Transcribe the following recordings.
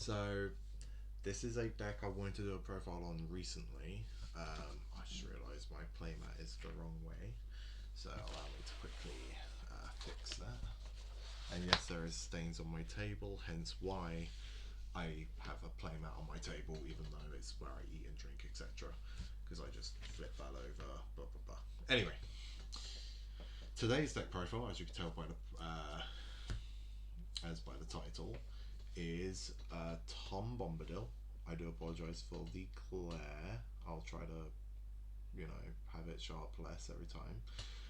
So this is a deck I wanted to do a profile on recently. I just realised my playmat is the wrong way, so allow me to quickly fix that. And yes, there is stains on my table, hence why I have a playmat on my table, even though it's where I eat and drink, etc. Because I just flip that over, blah blah blah. Anyway, today's deck profile, as you can tell by the title, is Tom Bombadil. I do apologise for the glare. I'll try to, have it show up less every time.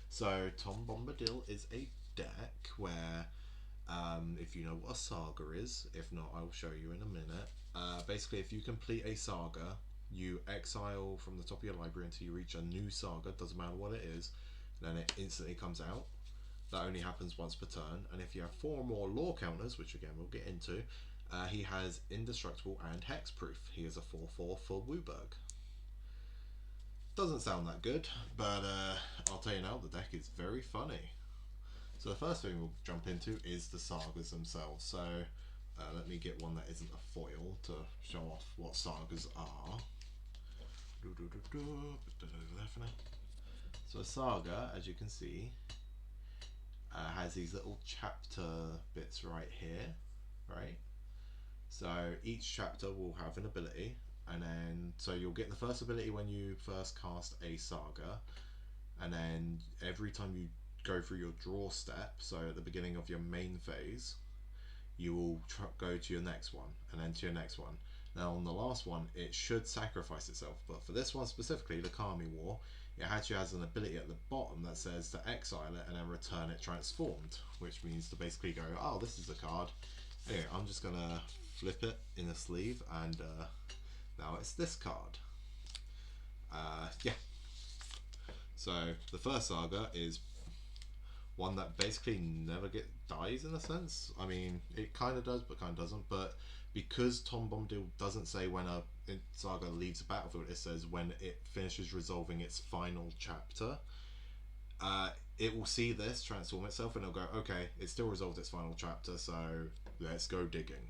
So Tom Bombadil is a deck where, if you know what a saga is, if not, I'll show you in a minute. Basically, if you complete a saga, you exile from the top of your library until you reach a new saga. Doesn't matter what it is, then it instantly comes out. That only happens once per turn, and if you have 4 or more lore counters, which again we'll get into, he has indestructible and hexproof. He is a 4/4 for Wooburg. Doesn't sound that good, but I'll tell you now, the deck is very funny. So the first thing we'll jump into is the sagas themselves. So let me get one that isn't a foil to show off what sagas are. So a saga, as you can see, has these little chapter bits right here, right? So each chapter will have an ability, and then so you'll get the first ability when you first cast a saga, and then every time you go through your draw step, so at the beginning of your main phase, you will go to your next one, and then to your next one. Now on the last one, it should sacrifice itself, but for this one specifically, the Kami War, it actually has an ability at the bottom that says to exile it and then return it transformed, which means to basically go, oh, this is a card. Anyway, I'm just gonna flip it in a sleeve, and now it's this card. Yeah. So the first saga is one that basically never dies in a sense. I mean, it kind of does, but kind of doesn't. But because Tom Bombadil doesn't say when a saga leaves the battlefield, it says when it finishes resolving its final chapter. It will see this transform itself, and it'll go, okay, it still resolved its final chapter, so let's go digging.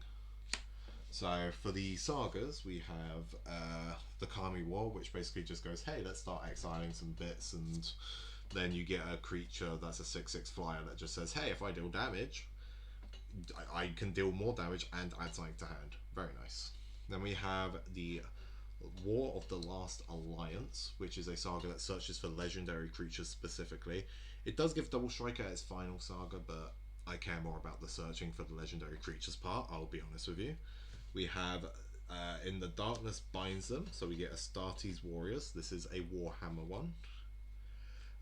So for the sagas, we have the Kami War, which basically just goes, hey, let's start exiling some bits, and then you get a creature that's a 6/6 flyer that just says, hey, if I deal damage, I can deal more damage and add something to hand. Very nice. Then we have the War of the Last Alliance, which is a saga that searches for legendary creatures specifically. It does give double strike at its final saga, but I care more about the searching for the legendary creatures part, I'll be honest with you. We have In the Darkness Binds Them, so we get Astartes Warriors. This is a Warhammer one.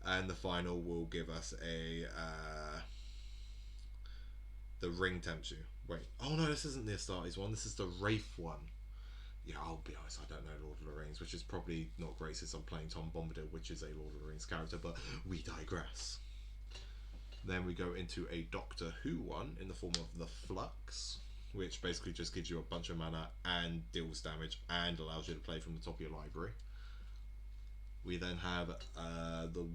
And the final will give us a the Ring Tempts You. Wait, oh no, this isn't the Astartes one, this is the Wraith one. Yeah, I'll be honest, I don't know Lord of the Rings, which is probably not great since I'm playing Tom Bombadil, which is a Lord of the Rings character, but we digress. Then we go into a Doctor Who one in the form of the Flux, which basically just gives you a bunch of mana and deals damage and allows you to play from the top of your library. We then have the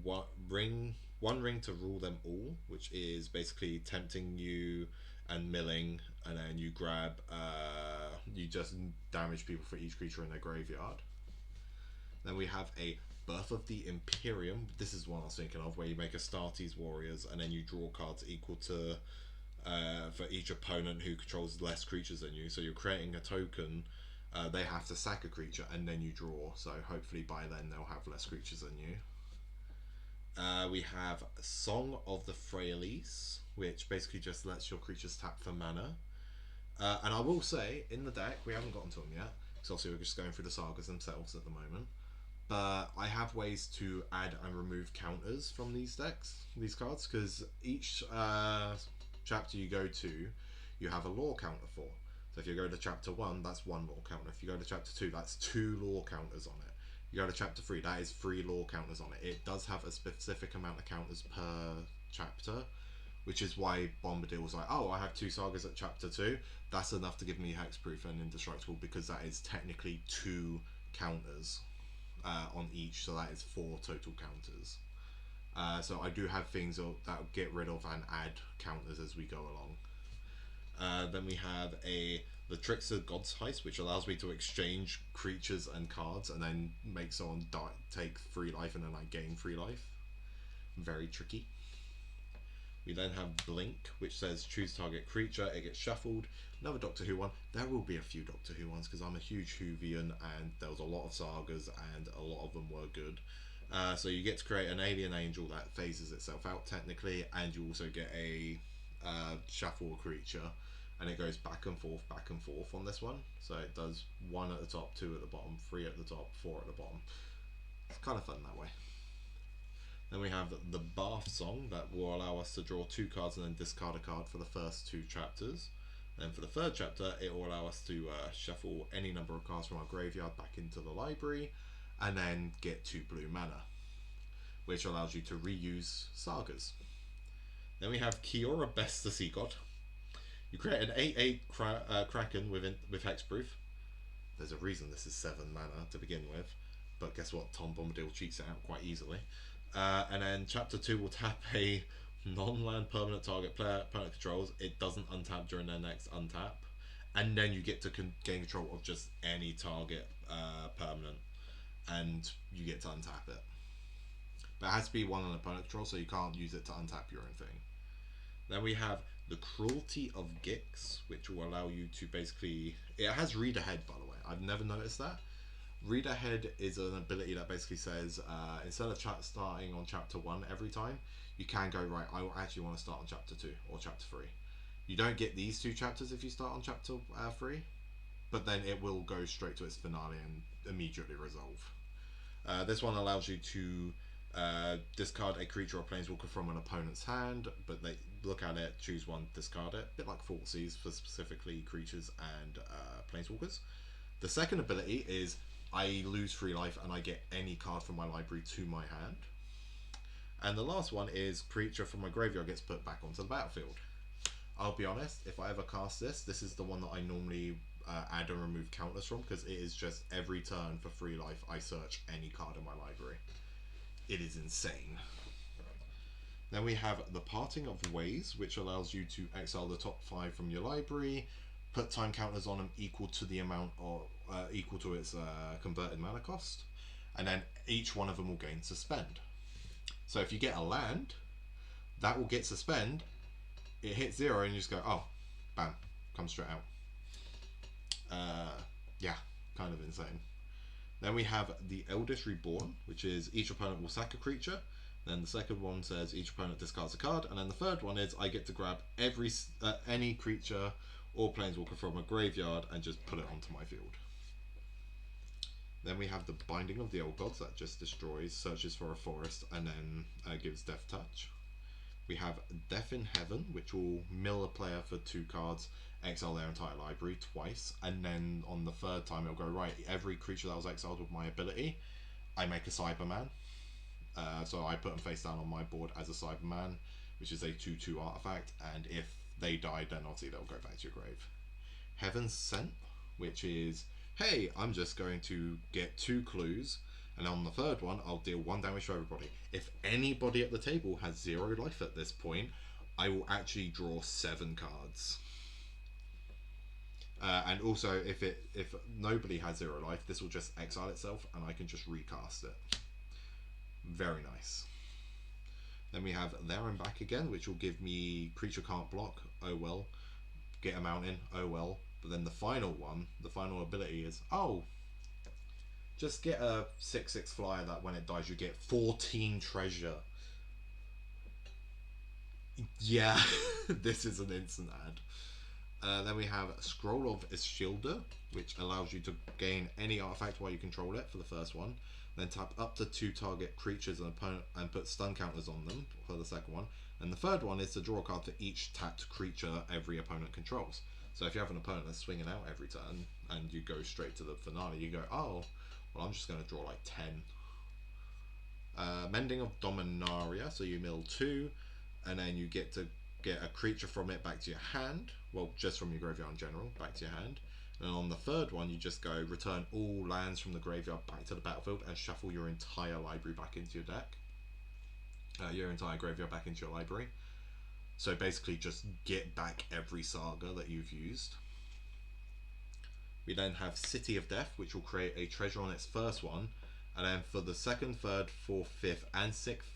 one ring to rule them all, which is basically tempting you and milling, and then you grab, you just damage people for each creature in their graveyard. Then we have a Birth of the Imperium. This is one I was thinking of, where you make Astartes Warriors, and then you draw cards equal to for each opponent who controls less creatures than you. So you're creating a token. They have to sack a creature and then you draw, so hopefully by then they'll have less creatures than you. We have Song of the Freyalise, which basically just lets your creatures tap for mana. And I will say, in the deck, we haven't gotten to them yet, because obviously we're just going through the sagas themselves at the moment. But I have ways to add and remove counters from these cards, because each chapter you go to, you have a lore counter for. So if you go to chapter 1, that's 1 lore counter. If you go to chapter 2, that's 2 lore counters on it. You go to chapter 3, that is 3 lore counters on it. It does have a specific amount of counters per chapter, which is why Bombadil was like, oh, I have 2 sagas at chapter 2. That's enough to give me hexproof and indestructible, because that is technically 2 counters on each, so that is 4 total counters. So I do have things that will get rid of and add counters as we go along. Then we have the Trickster God's Heist, which allows me to exchange creatures and cards and then make someone take 3 life and then I gain 3 life. Very tricky. We then have Blink, which says choose target creature, it gets shuffled. Another Doctor Who one. There will be a few Doctor Who ones because I'm a huge Whovian and there was a lot of sagas and a lot of them were good. So you get to create an alien angel that phases itself out technically, and you also get a shuffle creature, and it goes back and forth on this one. So it does 1 at the top, 2 at the bottom, 3 at the top, 4 at the bottom. It's kind of fun that way. Then we have the Bath Song that will allow us to draw 2 cards and then discard a card for the first 2 chapters. Then for the 3rd chapter, it will allow us to shuffle any number of cards from our graveyard back into the library, and then get 2 blue mana, which allows you to reuse sagas. Then we have Kiora Best the Sea God. You create an 8/8 Kraken with Hexproof. There's a reason this is 7 mana to begin with, but guess what? Tom Bombadil cheats it out quite easily. And then Chapter 2 will tap a non-land permanent target player opponent controls. It doesn't untap during their next untap, and then you get to gain control of just any target permanent, and you get to untap it. But it has to be one on opponent control, so you can't use it to untap your own thing. Then we have the Cruelty of Gix, which will allow you to basically... It has Read Ahead, by the way. I've never noticed that. Read Ahead is an ability that basically says, instead of starting on Chapter 1 every time, you can go, right, I actually want to start on Chapter 2 or Chapter 3. You don't get these 2 chapters if you start on Chapter 3, but then it will go straight to its finale and immediately resolve. This one allows you to discard a creature or planeswalker from an opponent's hand, but they look at it, choose one, discard it. A bit like Thoughtseize for specifically creatures and planeswalkers. The second ability is I lose 3 life and I get any card from my library to my hand. And the last one is creature from my graveyard gets put back onto the battlefield. I'll be honest, if I ever cast this is the one that I normally add and remove counters from, because it is just every turn for 3 life I search any card in my library. It is insane. Then we have the Parting of Ways, which allows you to exile the top 5 from your library, put time counters on them equal to the amount of equal to its converted mana cost, and then each one of them will gain Suspend. So if you get a land, that will get Suspend. It hits 0 and you just go, oh, bam, comes straight out. Yeah, kind of insane. Then we have the Eldest Reborn, which is each opponent will sack a creature. Then the second one says each opponent discards a card, and then the third one is I get to grab any creature or planeswalker from a graveyard and just put it onto my field. Then we have the Binding of the Old Gods that just destroys, searches for a forest, and then gives Death Touch. We have Death in Heaven, which will mill a player for 2 cards, exile their entire library twice, and then on the 3rd time it'll go, right, every creature that was exiled with my ability, I make a Cyberman. So I put them face down on my board as a Cyberman, which is a 2/2 artifact, and if they die, then obviously they'll go back to your grave. Heaven's Sent, which is, hey, I'm just going to get 2 clues, and on the 3rd one, I'll deal 1 damage to everybody. If anybody at the table has 0 life at this point, I will actually draw 7 cards. And also, if nobody has 0 life, this will just exile itself, and I can just recast it. Very nice. Then we have There and Back Again, which will give me creature can't block, oh well. Get a mountain, oh well. But then the final one, the final ability is, oh, just get a 6/6 flyer that when it dies you get 14 treasure. Yeah, this is an instant ad. Then we have Scroll of Isildur, which allows you to gain any artifact while you control it for the first one. Then tap up to 2 target creatures and opponent and put stun counters on them for the second one. And the third one is to draw a card for each tapped creature every opponent controls. So if you have an opponent that's swinging out every turn and you go straight to the finale, you go, oh, well, I'm just going to draw like 10. Mending of Dominaria, so you mill 2, and then you get to get a creature from it back to your hand. Well, just from your graveyard in general, back to your hand. And on the third one, you just go return all lands from the graveyard back to the battlefield and shuffle your entire library back into your deck. Your entire graveyard back into your library. So basically just get back every saga that you've used. We then have City of Death, which will create a treasure on its first one, and then for the second, third, fourth, fifth, and sixth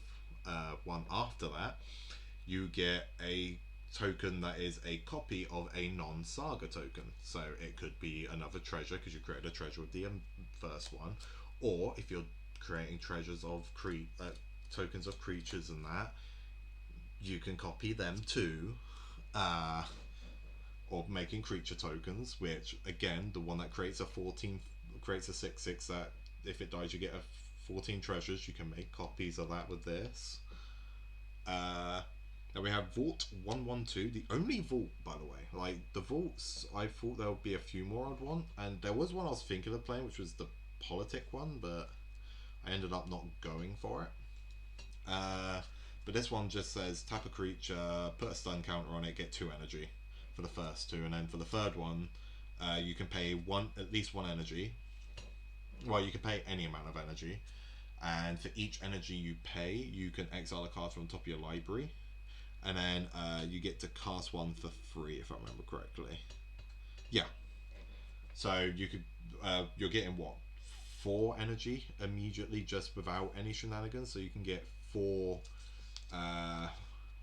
one after that, you get a token that is a copy of a non-saga token. So it could be another treasure because you created a treasure with the first one, or if you're creating treasures of tokens of creatures and that, you can copy them too. Uh, or making creature tokens, which again, the one that creates a 14 creates a 6/6 that if it dies you get a 14 treasures. You can make copies of that with this. Then we have Vault 112, the only vault, by the way. Like the vaults, I thought there would be a few more I'd want, and there was one I was thinking of playing, which was the politic one, but I ended up not going for it. But this one just says tap a creature, put a stun counter on it, get 2 energy for the first 2, and then for the third one, you can pay at least 1 energy. Well, you can pay any amount of energy, and for each energy you pay, you can exile a card from the top of your library, and then you get to cast one for free, if I remember correctly. Yeah. So you could, you're getting what, 4 energy immediately just without any shenanigans. So you can get 4,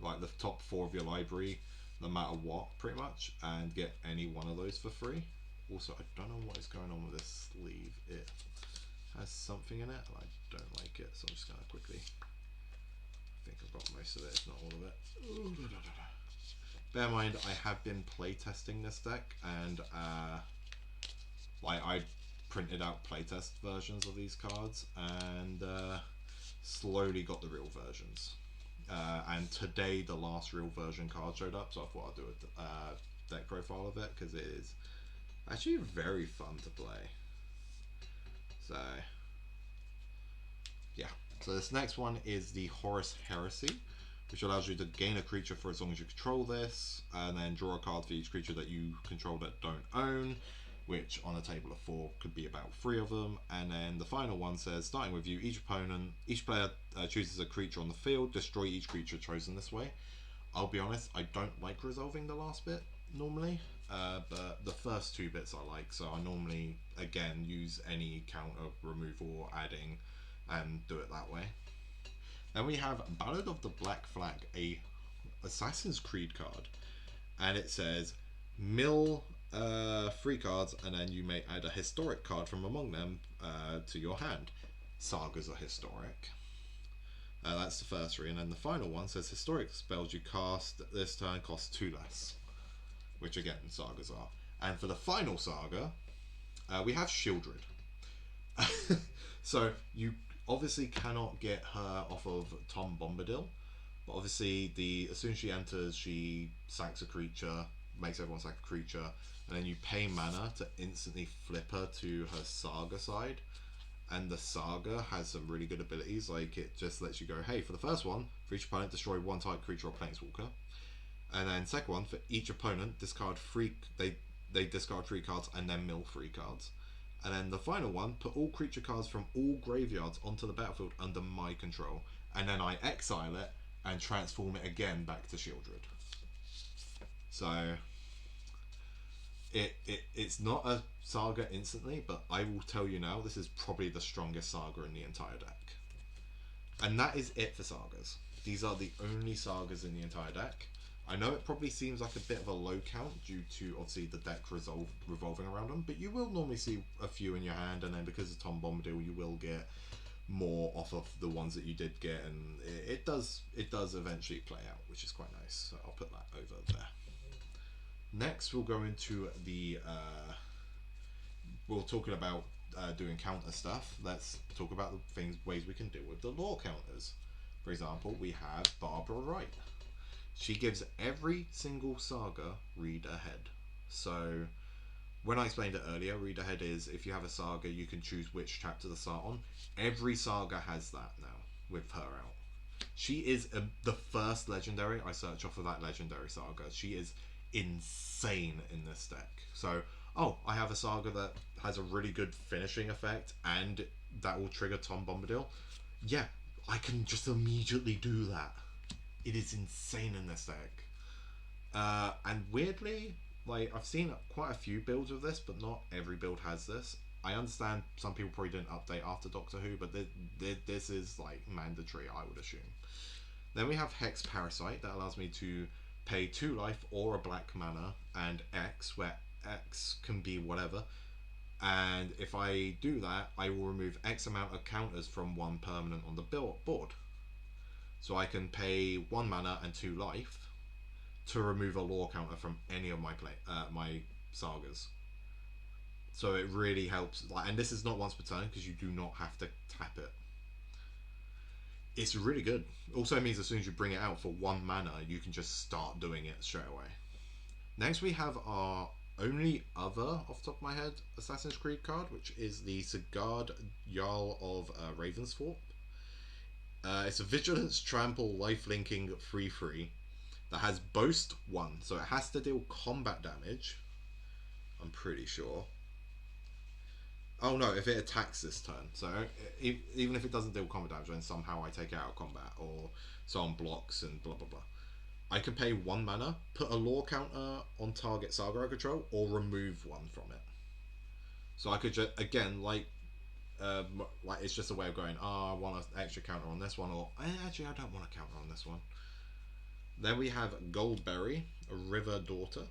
like the top 4 of your library, no matter what, pretty much, and get any one of those for free. Also, I don't know what is going on with this sleeve. It has something in it, and I don't like it, so I'm just gonna quickly. I think I've got most of it, if not all of it. Ooh, bear in mind, I have been playtesting this deck, and like I printed out playtest versions of these cards, and slowly got the real versions. And today the last real version card showed up, so I thought I'd do a deck profile of it because it is actually very fun to play. So yeah, so this next one is the Horus Heresy, which allows you to gain a creature for as long as you control this, and then draw a card for each creature that you control that don't own, which on a table of 4 could be about 3 of them. And then the final one says, starting with you, each player chooses a creature on the field, destroy each creature chosen this way. I'll be honest, I don't like resolving the last bit normally, but the first 2 bits I like, so I normally again use any counter removal or adding and do it that way. Then we have Ballad of the Black Flag, a Assassin's Creed card, and it says mill 3 cards, and then you may add a historic card from among them to your hand. Sagas are historic. That's the first 3, and then the final one says historic spells you cast this turn cost 2 less, which again sagas are. And for the final saga, we have Shieldred. So you obviously cannot get her off of Tom Bombadil, but obviously as soon as she enters, she sacks a creature, makes everyone sack a creature, and then you pay mana to instantly flip her to her saga side. And the saga has some really good abilities, like it just lets you go, hey, for the first one, for each opponent destroy 1 type creature or planeswalker, and then second one, for each opponent discard 3, they discard 3 cards and then mill 3 cards. And then the final one, put all creature cards from all graveyards onto the battlefield under my control, and then I exile it and transform it again back to Shieldred. So it's not a saga instantly, but I will tell you now, this is probably the strongest saga in the entire deck. And that is it for sagas. These are the only sagas in the entire deck. I know it probably seems like a bit of a low count due to obviously the deck revolving around them, but you will normally see a few in your hand, and then because of Tom Bombadil, you will get more off of the ones that you did get, and it does eventually play out, which is quite nice. So I'll put that over there. Next, we'll go into the we're talking about doing counter stuff. Let's talk about the ways we can deal with the lore counters. For example, we have Barbara Wright. She gives every single saga read ahead. So when I explained it earlier, read ahead is if you have a saga, you can choose which chapter to start on. Every saga has that now with her out. She is the first legendary I search off of that legendary saga. She is insane in this deck. So, oh, I have a saga that has a really good finishing effect and that will trigger Tom Bombadil. Yeah, I can just immediately do that. It is insane in this deck. And weirdly, like I've seen quite a few builds of this, but not every build has this. I understand some people probably didn't update after Doctor Who, but this is like mandatory, I would assume. Then we have Hex Parasite that allows me to pay 2 life or a black mana and X, where X can be whatever. And if I do that, I will remove X amount of counters from one permanent on the board. So I can pay 1 mana and 2 life to remove a lore counter from any of my sagas. So it really helps. Like, and this is not once per turn because you do not have to tap it. It's really good. Also means as soon as you bring it out for 1 mana, you can just start doing it straight away. Next we have our only other, off the top of my head, Assassin's Creed card, which is the Sigurd Jarl of Ravensthorpe. It's a Vigilance, Trample, Life Linking 3/3 that has Boast 1, so it has to deal combat damage, I'm pretty sure. Oh no, if it attacks this turn. So even if it doesn't deal combat damage, then somehow I take it out of combat, or someone blocks and blah blah blah. I can pay 1 mana, put a lore counter on target saga I control, or remove one from it. So I could just, again, like it's just a way of going, I want an extra counter on this one, or actually I don't want a counter on this one. Then we have Goldberry, a River Daughter.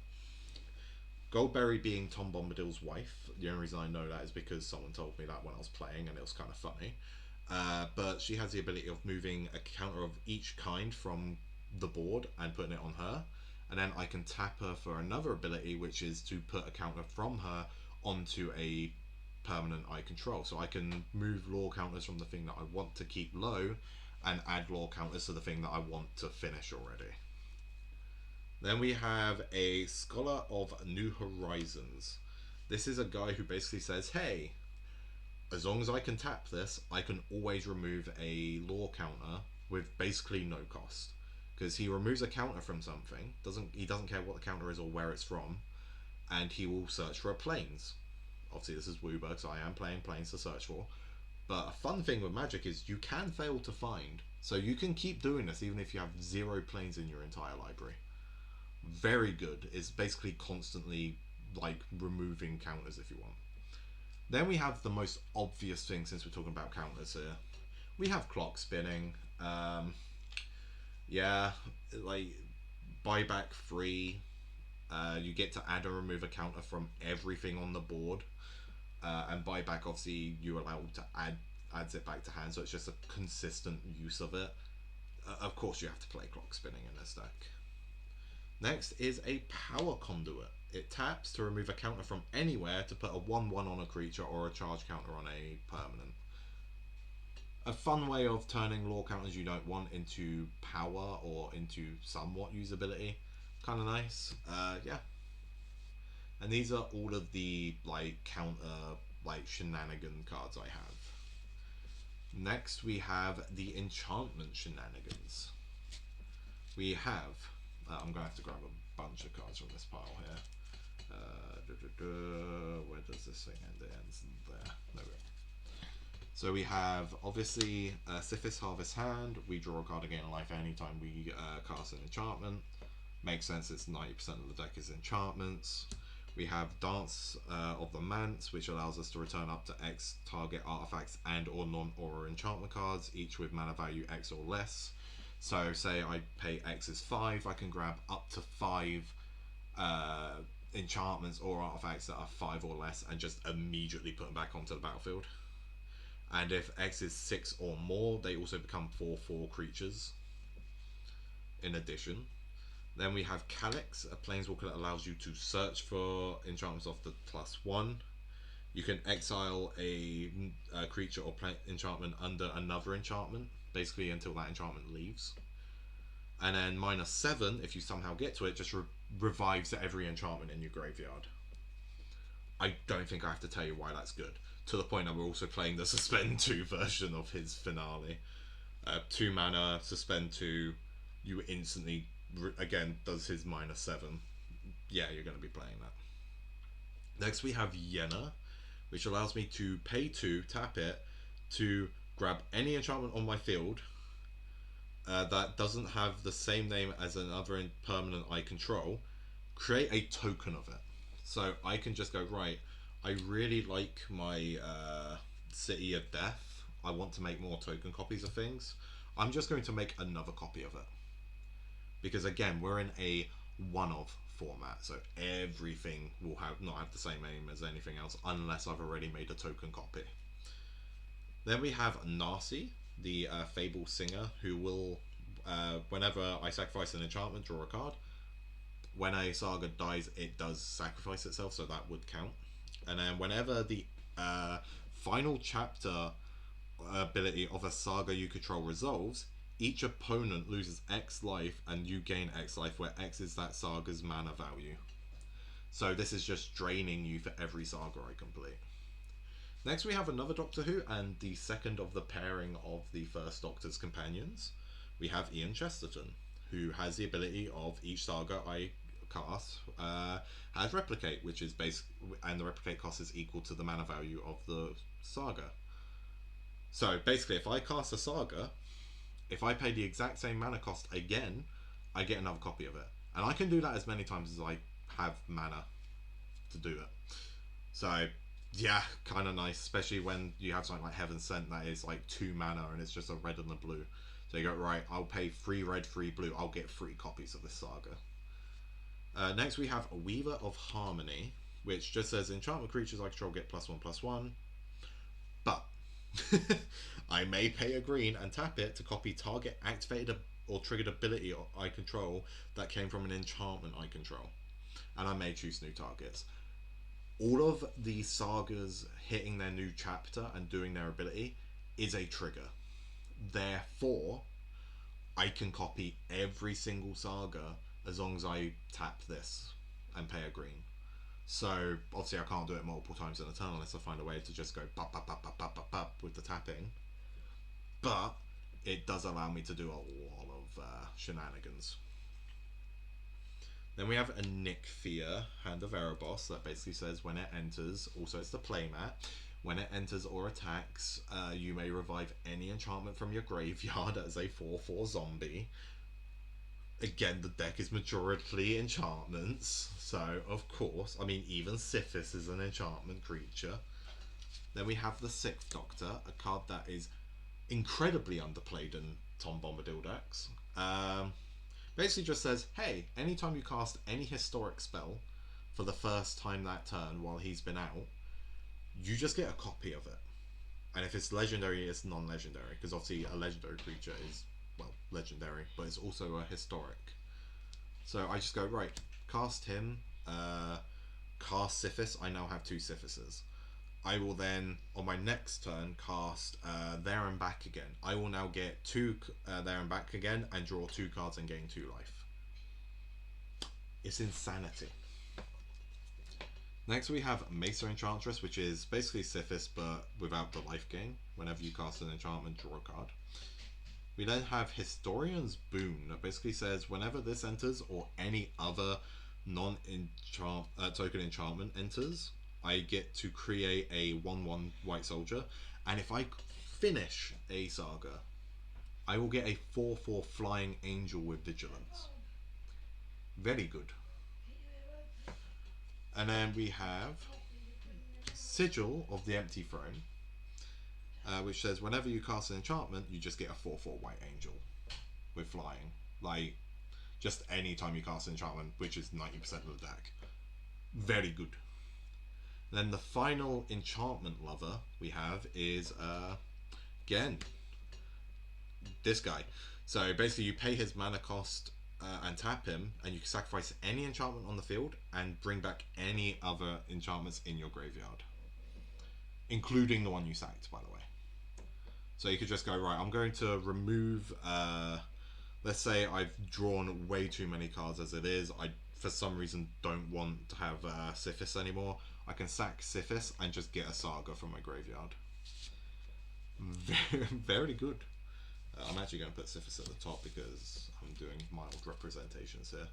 Goldberry being Tom Bombadil's wife. The only reason I know that is because someone told me that when I was playing, and it was kind of funny. But she has the ability of moving a counter of each kind from the board and putting it on her. And then I can tap her for another ability, which is to put a counter from her onto a permanent I control. So I can move lore counters from the thing that I want to keep low and add lore counters to the thing that I want to finish already. Then we have a Scholar of New Horizons. This is a guy who basically says, hey, as long as I can tap this, I can always remove a lore counter with basically no cost. Because he removes a counter from something, he doesn't care what the counter is or where it's from, and he will search for a planes. Obviously this is Wooburg, so I am playing planes to search for. But a fun thing with Magic is you can fail to find. So you can keep doing this even if you have 0 planes in your entire library. Very good. It's basically constantly like removing counters if you want. Then we have the most obvious thing, since we're talking about counters here. We have clock spinning. Yeah, like buyback free. You get to add or remove a counter from everything on the board. And buyback, obviously, you're allowed to adds it back to hand, so it's just a consistent use of it. Of course, you have to play clock spinning in this deck. Next is a Power Conduit. It taps to remove a counter from anywhere to put a 1/1 on a creature or a charge counter on a permanent. A fun way of turning lore counters you don't want into power or into somewhat usability. Kind of nice. Yeah. And these are all of the like counter like shenanigan cards I have. Next we have the enchantment shenanigans. We have I'm going to have to grab a bunch of cards from this pile here. Where does this thing end? It ends there. There we go. So we have obviously Sithis Harvest Hand. We draw a card to gain a life anytime we cast an enchantment. Makes sense, it's 90% of the deck is enchantments. We have Dance of the Manse, which allows us to return up to X target artifacts and or non-aura enchantment cards, each with mana value X or less. So say I pay X is 5, I can grab up to 5 enchantments or artifacts that are 5 or less and just immediately put them back onto the battlefield. And if X is 6 or more, they also become 4/4 creatures in addition. Then we have Calyx, a planeswalker that allows you to search for enchantments off the +1. You can exile a creature or enchantment under another enchantment, basically until that enchantment leaves. And then -7, if you somehow get to it, just revives every enchantment in your graveyard. I don't think I have to tell you why that's good. To the point that we're also playing the Suspend 2 version of his finale. 2 mana, Suspend 2, you instantly, again, does his -7. Yeah, you're going to be playing that. Next we have Yenna, which allows me to pay 2, tap it, to grab any enchantment on my field, that doesn't have the same name as another permanent I control, create a token of it. So I can just go, right, I really like my City of Death. I want to make more token copies of things. I'm just going to make another copy of it. Because again, we're in a one of format, so everything will have not have the same name as anything else unless I've already made a token copy. Then we have Narsi, the Fable Singer, who will, whenever I sacrifice an enchantment, draw a card. When a saga dies, it does sacrifice itself, so that would count. And then whenever the final chapter ability of a saga you control resolves, each opponent loses X life and you gain X life, where X is that saga's mana value. So this is just draining you for every saga I complete. Next we have another Doctor Who, and the second of the pairing of the first Doctor's companions. We have Ian Chesterton, who has the ability of each saga I cast has replicate, which is basic, and the replicate cost is equal to the mana value of the saga. So basically, if I cast a saga, if I pay the exact same mana cost again, I get another copy of it, and I can do that as many times as I have mana to do it. So yeah, kind of nice, especially when you have something like Heaven Sent that is like 2 mana and it's just a red and a blue. So you go, right, I'll pay 3 red, 3 blue, I'll get 3 copies of this saga. Next we have a Weaver of Harmony, which just says enchantment creatures I control get +1/+1, but I may pay a green and tap it to copy target activated or triggered ability I control that came from an enchantment I control, and I may choose new targets. All of the sagas hitting their new chapter and doing their ability is a trigger. Therefore, I can copy every single saga as long as I tap this and pay a green. So obviously I can't do it multiple times in a turn unless I find a way to just go pop pop pop pop pop pop pop with the tapping. But it does allow me to do a lot of shenanigans. Then we have a Nick Fear, Hand of Erebos, that basically says when it enters, also it's the playmat, when it enters or attacks, you may revive any enchantment from your graveyard as a 4/4 zombie. Again, the deck is majority enchantments, so of course, I mean, even Sithis is an enchantment creature. Then we have the Sixth Doctor, a card that is incredibly underplayed in Tom Bombadil decks. Basically just says, hey, anytime you cast any historic spell for the first time that turn while he's been out, you just get a copy of it. And if it's legendary, it's non-legendary, because obviously a legendary creature is, well, legendary, but it's also a historic. So I just go, right, cast him, cast Sithis. I now have 2 Sithises. I will then, on my next turn, cast There and Back again. I will now get 2 There and Back again and draw 2 cards and gain 2 life. It's insanity. Next we have Mesa Enchantress, which is basically Sithis but without the life gain. Whenever you cast an enchantment, draw a card. We then have Historian's Boon, that basically says whenever this enters or any other token enchantment enters, I get to create a 1/1 white soldier, and if I finish a saga, I will get a 4/4 flying angel with vigilance. Very good. And then we have Sigil of the Empty Throne, which says whenever you cast an enchantment, you just get a 4/4 white angel with flying. Like, just any time you cast an enchantment, which is 90% of the deck. Very good. Then the final enchantment lover we have is, again, this guy. So basically you pay his mana cost and tap him, and you can sacrifice any enchantment on the field and bring back any other enchantments in your graveyard, including the one you sacked, by the way. So you could just go, right, I'm going to remove, let's say I've drawn way too many cards as it is. I, for some reason, don't want to have Sithis anymore. I can sack Sithis and just get a saga from my graveyard. Very, very good. I'm actually going to put Sithis at the top because I'm doing mild representations here.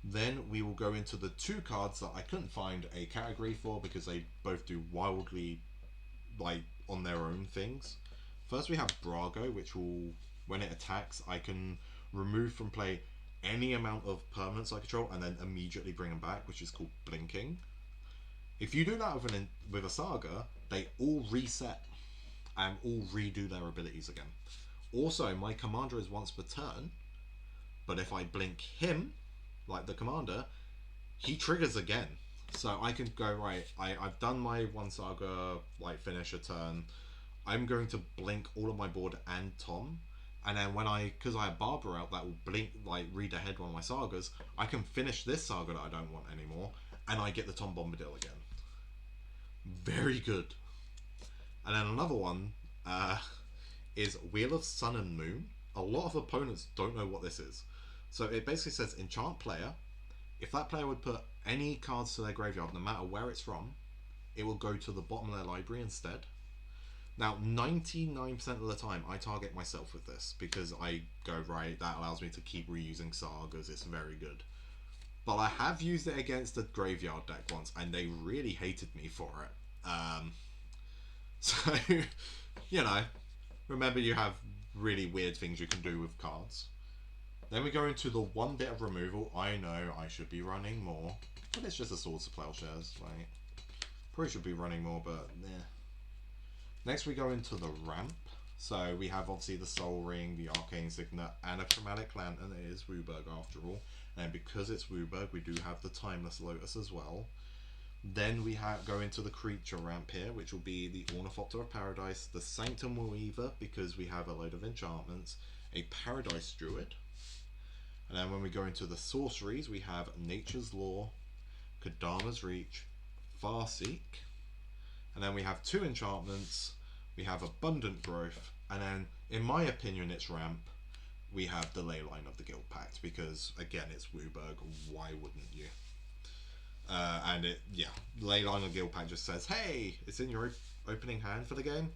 Then we will go into the 2 cards that I couldn't find a category for because they both do wildly, like, on their own things. First we have Brago, which will when it attacks, I can remove from play any amount of permanents I control and then immediately bring them back, which is called blinking. If you do that with a Saga, they all reset and all redo their abilities again. Also, my commander is once per turn, but if I blink him, like the commander, he triggers again. So I can go, right, I've done my one Saga, like, finish a turn. I'm going to blink all of my board and Tom. And then because I have Barbara out, that will blink, like, read ahead one of my Sagas. I can finish this Saga that I don't want anymore, and I get the Tom Bombadil again. Very good. And then another one is Wheel of Sun and Moon. A lot of opponents don't know what this is. So it basically says enchant player. If that player would put any cards to their graveyard, no matter where it's from, it will go to the bottom of their library instead. Now, 99% of the time, I target myself with this because I go, right, that allows me to keep reusing Sagas. It's very good. But I have used it against a graveyard deck once, and they really hated me for it. So, you know, remember you have really weird things you can do with cards. Then we go into the one bit of removal. I know I should be running more, but it's just a Swords to Plowshares. Like, probably should be running more, but yeah. Next we go into the ramp. So we have obviously the Soul Ring, the Arcane Signet, and a Chromatic Lantern. It is Wooburg after all. And because it's Wooburg, we do have the Timeless Lotus as well. Then we go into the creature ramp here, which will be the Ornithopter of Paradise, the Sanctum Weaver, because we have a load of enchantments, a Paradise Druid. And then when we go into the sorceries, we have Nature's Law, Kadama's Reach, Farseek. And then we have two enchantments. We have Abundant Growth. And then, in my opinion, it's ramp. We have the Leyline of the Guild Pact, because, again, it's Wooburg. Why wouldn't you? And Leyline of the Guild Pact just says, hey, it's in your opening hand for the game.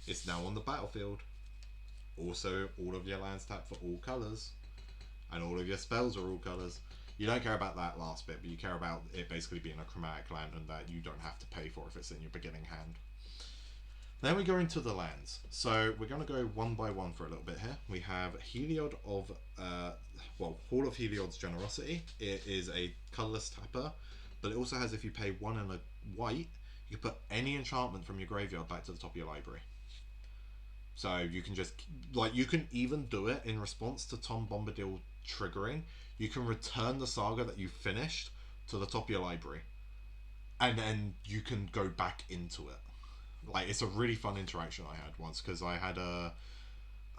It's now on the battlefield. Also, all of your lands tap for all colours. And all of your spells are all colours. You don't care about that last bit, but you care about it basically being a Chromatic Lantern that you don't have to pay for if it's in your beginning hand. Then we go into the lands. So we're going to go one by one for a little bit here. We have Heliod of, Hall of Heliod's Generosity. It is a colourless tapper, but it also has, if you pay 1 and a white, you can put any enchantment from your graveyard back to the top of your library. So you can just, you can even do it in response to Tom Bombadil triggering. You can return the Saga that you finished to the top of your library, and then you can go back into it. It's a really fun interaction I had once, because I had a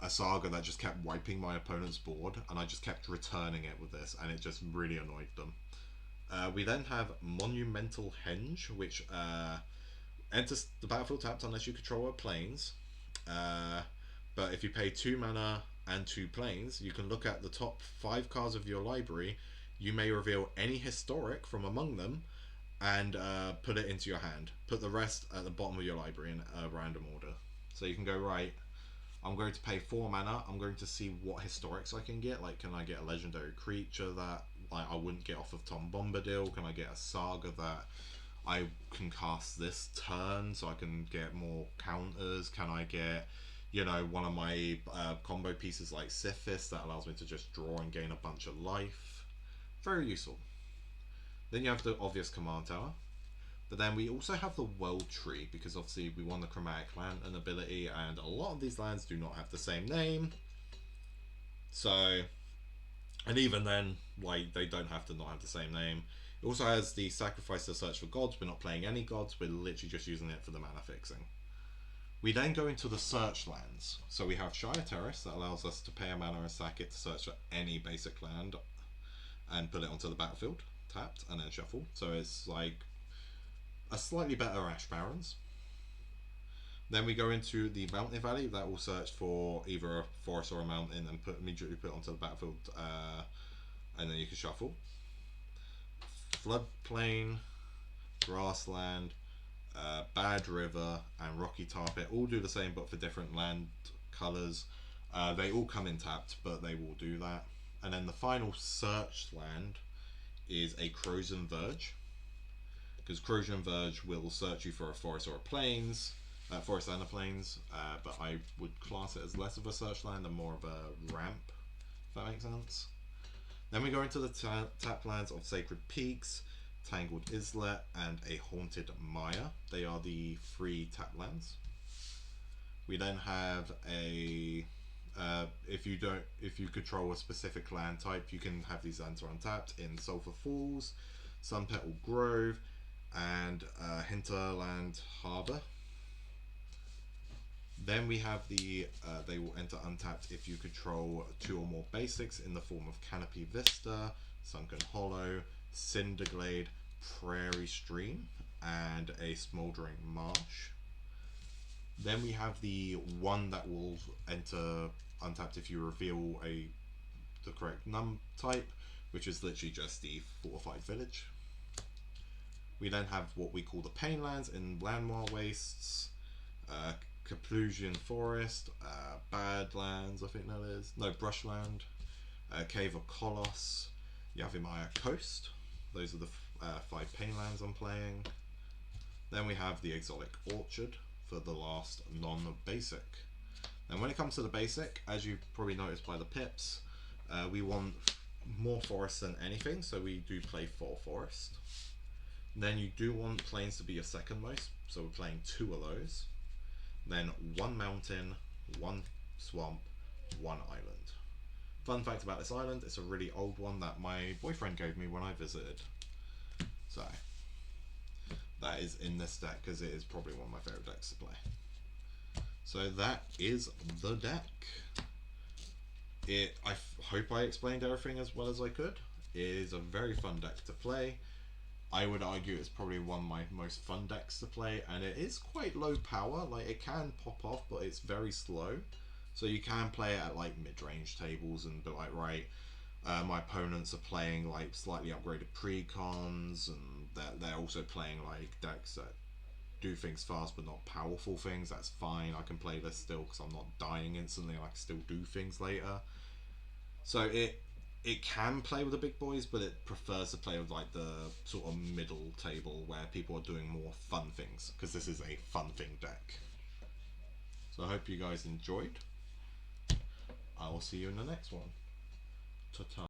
Saga that just kept wiping my opponent's board, and I just kept returning it with this, and it just really annoyed them. We then have Monumental Henge, which enters the battlefield tapped unless you control planes. But if you pay 2 mana and 2 planes, you can look at the top 5 cards of your library. You may reveal any historic from among them and put it into your hand. Put the rest at the bottom of your library in a random order. So you can go, right, I'm going to pay 4 mana. I'm going to see what historics I can get. Can I get a legendary creature that I wouldn't get off of Tom Bombadil? Can I get a Saga that I can cast this turn so I can get more counters? Can I get, one of my combo pieces like Sithis that allows me to just draw and gain a bunch of life? Very useful. Then you have the obvious command tower. But then we also have the World Tree, because obviously we won the Chromatic Lantern ability, and a lot of these lands do not have the same name. So, and even then, they don't have to not have the same name. It also has the Sacrifice to Search for Gods. We're not playing any gods, we're literally just using it for the mana fixing. We then go into the search lands. So we have Shire Terrace, that allows us to pay a mana and sack it to search for any basic land and put it onto the battlefield, tapped, and then shuffle. So it's a slightly better Ash Barrens. Then we go into the Mountain Valley, that will search for either a forest or a mountain and immediately put it onto the battlefield, and then you can shuffle. Floodplain, Grassland, Bad River, and Rocky Tarpit all do the same but for different land colours. They all come in tapped, but they will do that. And then the final search land is a Crozen Verge, because Crozen Verge will search you for a forest or a plains, Forest and the Plains, but I would class it as less of a search land and more of a ramp, if that makes sense. Then we go into the tap lands of Sacred Peaks, Tangled Islet, and a Haunted Mire. They are the 3 tap lands. We then have a if you control a specific land type, you can have these lands are untapped in Sulphur Falls, Sunpetal Grove, and Hinterland Harbour. Then we have the they will enter untapped if you control 2 or more basics in the form of Canopy Vista, Sunken Hollow, Cinderglade, Prairie Stream, and a Smouldering Marsh. Then we have the one that will enter untapped if you reveal the correct num type, which is literally just the Fortified Village. We then have what we call the Painlands in Landmar Wastes, Caplusian Forest, Badlands, I think that is. No, Brushland, Cave of Colossus, Yavimaya Coast. Those are the 5 Painlands I'm playing. Then we have the Exotic Orchard for the last non-basic. And when it comes to the basic, as you've probably noticed by the pips, we want more forest than anything, so we do play 4 forest. Then you do want plains to be your second most, so we're playing 2 of those. Then 1 mountain, 1 swamp, 1 island. Fun fact about this island, it's a really old one that my boyfriend gave me when I visited. So that is in this deck because it is probably one of my favourite decks to play. So that is the deck. I hope I explained everything as well as I could. It is a very fun deck to play. I would argue it's probably one of my most fun decks to play, and it is quite low power. Like, it can pop off, but it's very slow. So you can play it at like mid-range tables and be like, right, my opponents are playing like slightly upgraded precons, and they're also playing like decks that do things fast but not powerful things. That's fine. I can play this still because I'm not dying instantly. I can still do things later. So it can play with the big boys, but it prefers to play with like the sort of middle table where people are doing more fun things, because this is a fun thing deck. So I hope you guys enjoyed. I will see you in the next one. Ta-ta.